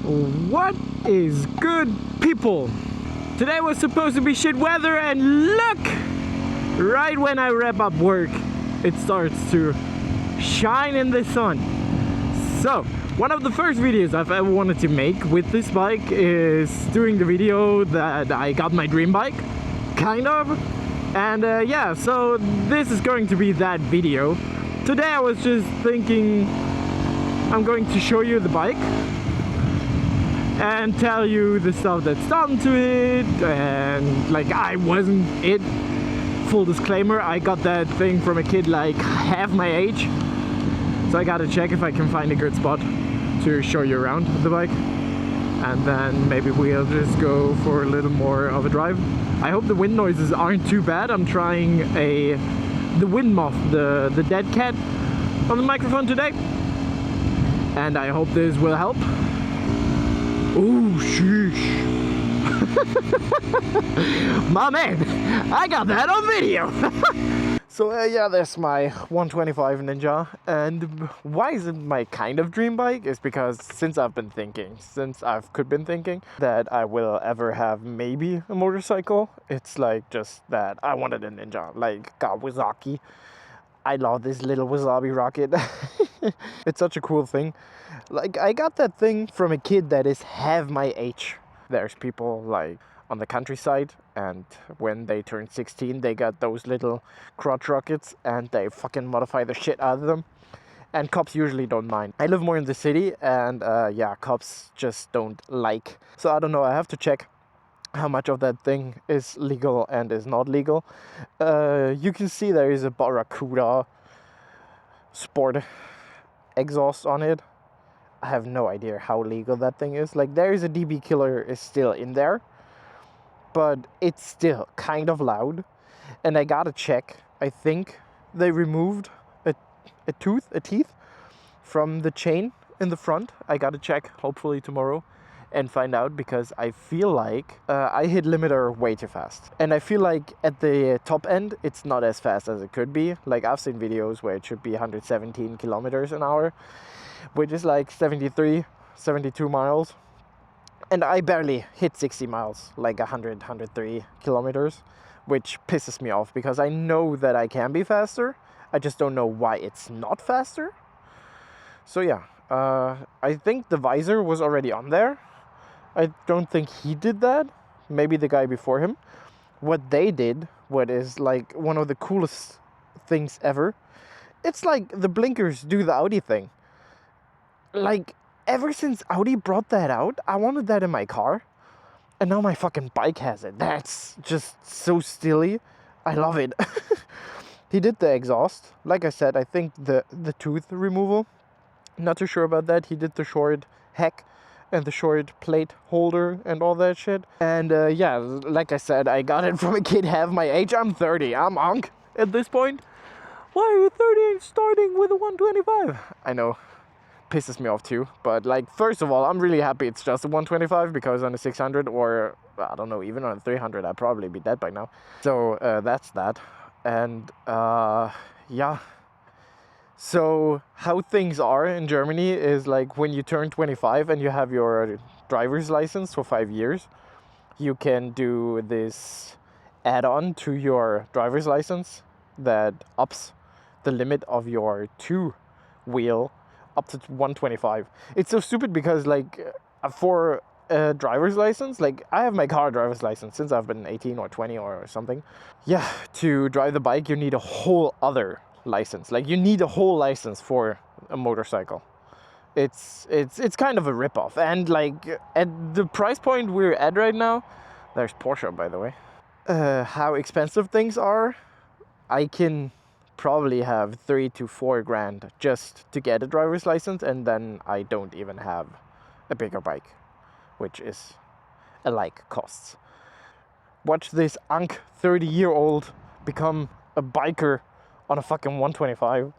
What is good, people? Today was supposed to be shit weather, and look! Right when I wrap up work, it starts to shine in the sun. So, one of the first videos I've ever wanted to make with this bike is doing the video that I got my dream bike, kind of. And yeah, so this is going to be that video. Today I was just thinking I'm going to show you the bike and tell you the stuff that's done to it, and like I wasn't it. Full disclaimer, I got that thing from a kid like half my age, so I gotta check if I can find a good spot to show you around the bike, and then maybe we'll just go for a little more of a drive. I hope the wind noises aren't too bad. I'm trying the wind muff, the dead cat on the microphone today, and I hope this will help. Ooh, sheesh. My man, I got that on video. So yeah, that's my 125 Ninja. And why is it my kind of dream bike? Is because since I've been thinking that I will ever have maybe a motorcycle, it's like just that I wanted a Ninja, like Kawasaki. I love this little wasabi rocket. It's such a cool thing. Like, I got that thing from a kid that is half my age. There's people like on the countryside, and when they turn 16 they got those little crotch rockets and they fucking modify the shit out of them, and cops usually don't mind. I live more in the city, and yeah, cops just don't like. So I don't know, I have to check how much of that thing is legal and is not legal. You can see there is a Barracuda sport exhaust on it. I have no idea how legal that thing is. Like, there is a DB killer is still in there, but it's still kind of loud. And I gotta check. I think they removed a teeth from the chain in the front. I gotta check hopefully tomorrow and find out, because I feel like I hit limiter way too fast. And I feel like at the top end, it's not as fast as it could be. Like, I've seen videos where it should be 117 kilometers an hour, which is like 73, 72 miles. And I barely hit 60 miles, like 100, 103 kilometers, which pisses me off, because I know that I can be faster. I just don't know why it's not faster. So yeah, I think the visor was already on there. I don't think he did that. Maybe the guy before him. What they did, what is like one of the coolest things ever, it's like the blinkers do the Audi thing. Like, ever since Audi brought that out, I wanted that in my car, and now my fucking bike has it. That's just so silly. I love it. He did the exhaust. Like I said, I think the tooth removal, not too sure about that. He did the short heck and the short plate holder and all that shit. And yeah, like I said, I got it from a kid half my age. I'm 30. I'm unk at this point. Why are you 30 and starting with a 125? I know, pisses me off too. But like, first of all, I'm really happy it's just a 125, because on a 600 or I don't know, even on a 300, I'd probably be dead by now. So that's that. And yeah. So how things are in Germany is like, when you turn 25 and you have your driver's license for 5 years, you can do this add-on to your driver's license that ups the limit of your two-wheel up to 125. It's so stupid, because like for a driver's license, like I have my car driver's license since I've been 18 or 20 or something. Yeah, to drive the bike you need a whole other license. Like, you need a whole license for a motorcycle. It's kind of a ripoff. And like, at the price point we're at right now, there's Porsche, by the way, how expensive things are, I can probably have 3 to 4 grand just to get a driver's license, and then I don't even have a bigger bike, which is alike costs. Watch this 30-year-old become a biker on a fucking 125.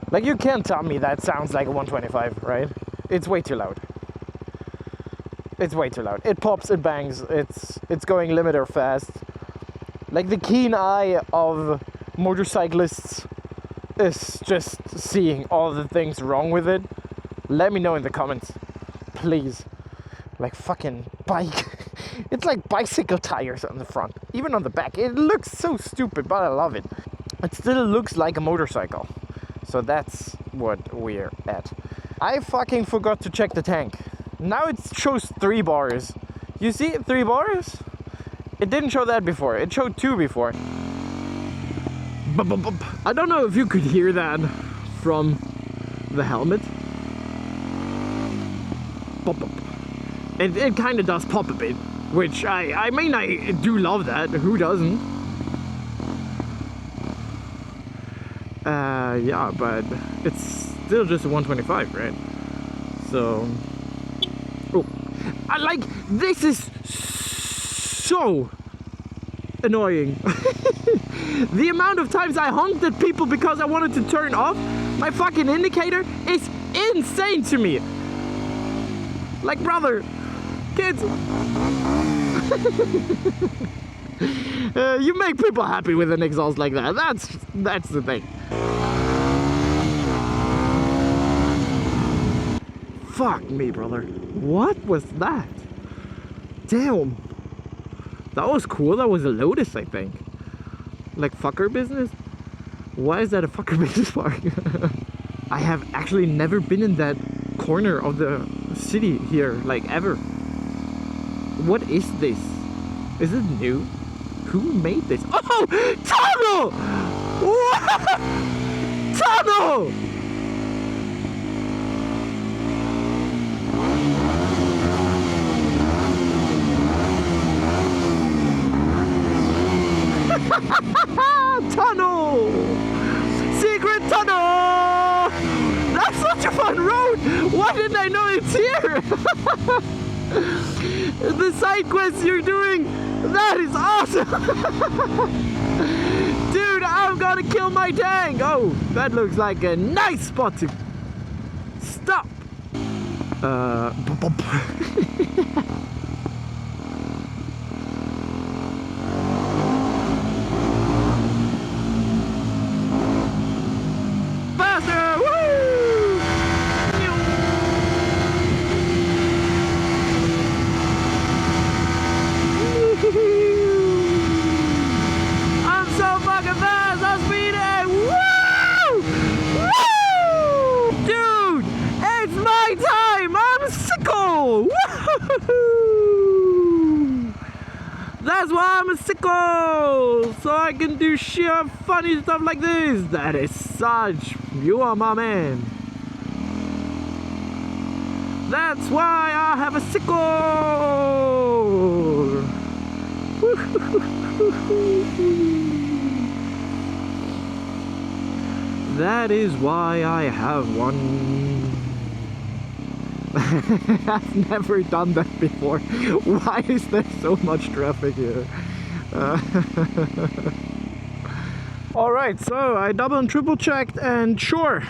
Like, you can't tell me that sounds like a 125, right? It's way too loud. It's way too loud. It pops, it bangs, it's going limiter fast. Like, the keen eye of motorcyclists is just seeing all the things wrong with it. Let me know in the comments, please. Like fucking bike. It's like bicycle tires on the front, even on the back. It looks so stupid, but I love it. It still looks like a motorcycle. So that's what we're at. I fucking forgot to check the tank. Now it shows 3 bars. You see 3 bars? It didn't show that before. It showed 2 before. I don't know if you could hear that from the helmet. It kind of does pop a bit, which I mean, I do love that. Who doesn't? Yeah, but it's still just a 125, right? So, oh, I like, this is so annoying. The amount of times I honked at people because I wanted to turn off my fucking indicator is insane to me. Like, brother, kids, you make people happy with an exhaust like that. That's the thing. Fuck me, brother. What was that? Damn. That was cool. That was a Lotus, I think. Like fucker business? Why is that a fucker business park? I have actually never been in that corner of the city here, like ever. What is this? Is it new? Who made this? Oh! Tunnel! What? Tunnel! Tunnel! Secret tunnel! That's such a fun road! Why didn't I know it's here? The side quests you're doing, that is awesome! Dude, I'm gonna kill my tank! Oh, that looks like a nice spot to stop! Faster! Woo! I'm so fucking fast! I'm speeding! Woo! Woo! Dude! It's my time! I'm sickle! Woo! That's why I'm a sickle! So I can do sheer funny stuff like this! That is such... You are my man! That's why I have a sickle! That is why I have one. I've never done that before. Why is there so much traffic here? Alright, so I double and triple checked, and sure,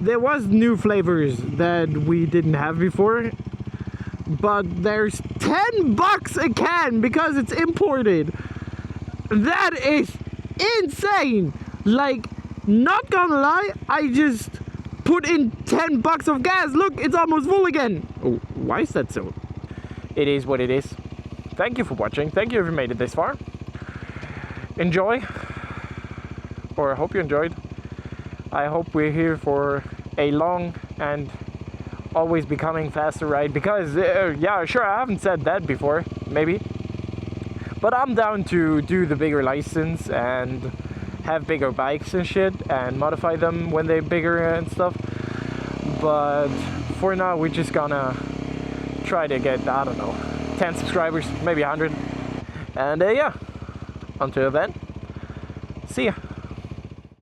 there was new flavors that we didn't have before, but there's $10 a can because it's imported. That is insane. Like, not gonna lie, I just put in $10 of gas. Look, it's almost full again. Oh, why is that so? It is what it is. Thank you for watching. Thank you if you made it this far. Enjoy, or I hope you enjoyed. I hope we're here for a long and always becoming faster ride, because yeah, sure, I haven't said that before, maybe, but I'm down to do the bigger license and have bigger bikes and shit and modify them when they're bigger and stuff. But for now, we're just gonna try to get, I don't know, 10 subscribers, maybe 100, and yeah, until then, see ya.